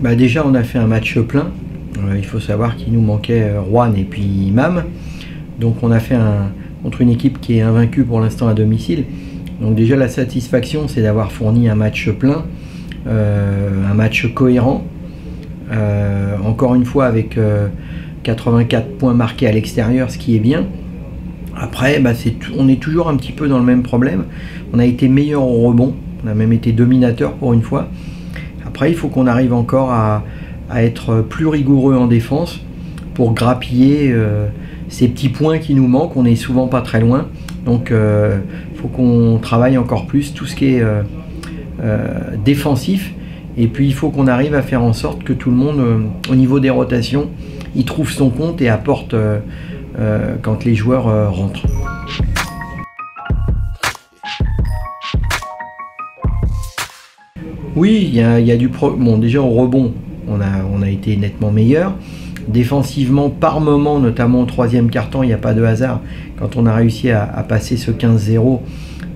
Bah déjà, on a fait un match plein. Il faut savoir qu'il nous manquait Rouen et puis Imam. Donc on a fait contre une équipe qui est invaincue pour l'instant à domicile. Donc déjà la satisfaction, c'est d'avoir fourni un match plein, un match cohérent. Encore une fois avec 84 points marqués à l'extérieur, ce qui est bien. Après, bah, on est toujours un petit peu dans le même problème. On a été meilleur au rebond, on a même été dominateur pour une fois. Après, il faut qu'on arrive encore à être plus rigoureux en défense pour grappiller ces petits points qui nous manquent. On n'est souvent pas très loin, donc il faut qu'on travaille encore plus tout ce qui est défensif. Et puis il faut qu'on arrive à faire en sorte que tout le monde, au niveau des rotations, il trouve son compte et apporte quand les joueurs rentrent. Oui, il y a du bon, déjà au rebond, on a été nettement meilleur. Défensivement, par moment, notamment au troisième quart-temps, il n'y a pas de hasard. Quand on a réussi à passer ce 15-0,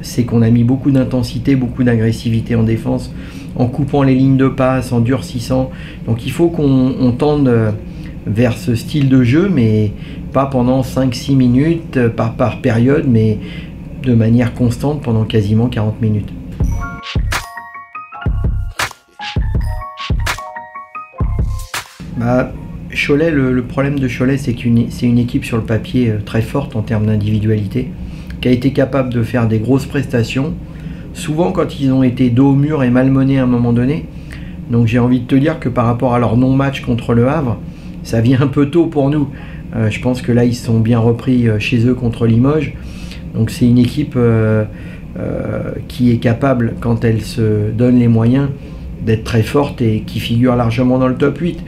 c'est qu'on a mis beaucoup d'intensité, beaucoup d'agressivité en défense, en coupant les lignes de passe, en durcissant. Donc il faut qu'on tende vers ce style de jeu, mais pas pendant 5-6 minutes par période, mais de manière constante pendant quasiment 40 minutes. Bah, Cholet, le problème de Cholet, c'est que c'est une équipe sur le papier très forte en termes d'individualité, qui a été capable de faire des grosses prestations, souvent quand ils ont été dos au mur et malmenés à un moment donné. Donc j'ai envie de te dire que par rapport à leur non-match contre le Havre, ça vient un peu tôt pour nous. Je pense que là, ils se sont bien repris chez eux contre Limoges. Donc c'est une équipe qui est capable, quand elle se donne les moyens, d'être très forte et qui figure largement dans le top 8.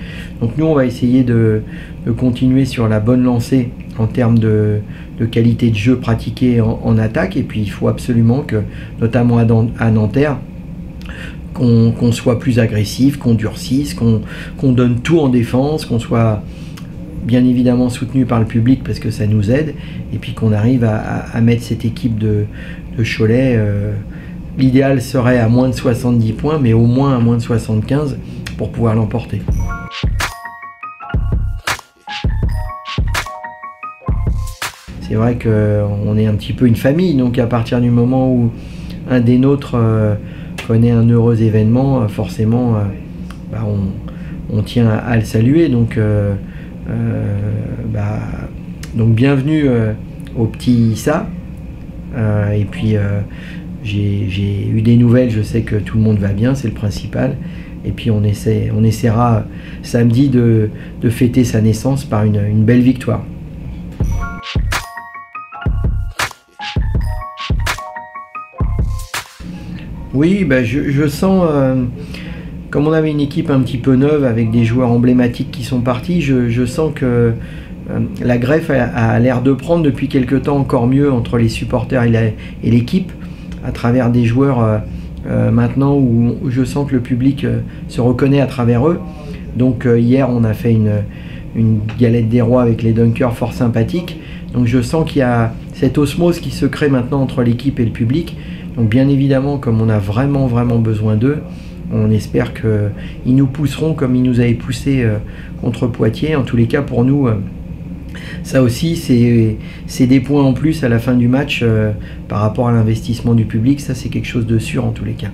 Donc nous, on va essayer de continuer sur la bonne lancée en termes de qualité de jeu pratiquée en attaque. Et puis il faut absolument que, notamment à Nanterre, qu'on soit plus agressif, qu'on durcisse, qu'on donne tout en défense, qu'on soit bien évidemment soutenu par le public parce que ça nous aide, et puis qu'on arrive à mettre cette équipe de Cholet. L'idéal serait à moins de 70 points, mais au moins à moins de 75 pour pouvoir l'emporter. C'est vrai qu'on est un petit peu une famille, donc à partir du moment où un des nôtres connaît un heureux événement, forcément bah on tient à le saluer. Donc, donc bienvenue au petit Issa. Et puis j'ai eu des nouvelles, je sais que tout le monde va bien, c'est le principal. Et puis on essaiera samedi de fêter sa naissance par une belle victoire. Oui, bah je sens, comme on avait une équipe un petit peu neuve avec des joueurs emblématiques qui sont partis, je sens que la greffe a l'air de prendre depuis quelque temps encore mieux entre les supporters et l'équipe, à travers des joueurs maintenant où je sens que le public se reconnaît à travers eux. Donc hier on a fait une galette des rois avec les dunkers fort sympathique. Donc je sens qu'il y a cette osmose qui se crée maintenant entre l'équipe et le public. Donc bien évidemment, comme on a vraiment besoin d'eux, on espère qu'ils nous pousseront comme ils nous avaient poussé contre Poitiers. En tous les cas, pour nous, ça aussi, c'est des points en plus à la fin du match par rapport à l'investissement du public. Ça, c'est quelque chose de sûr en tous les cas.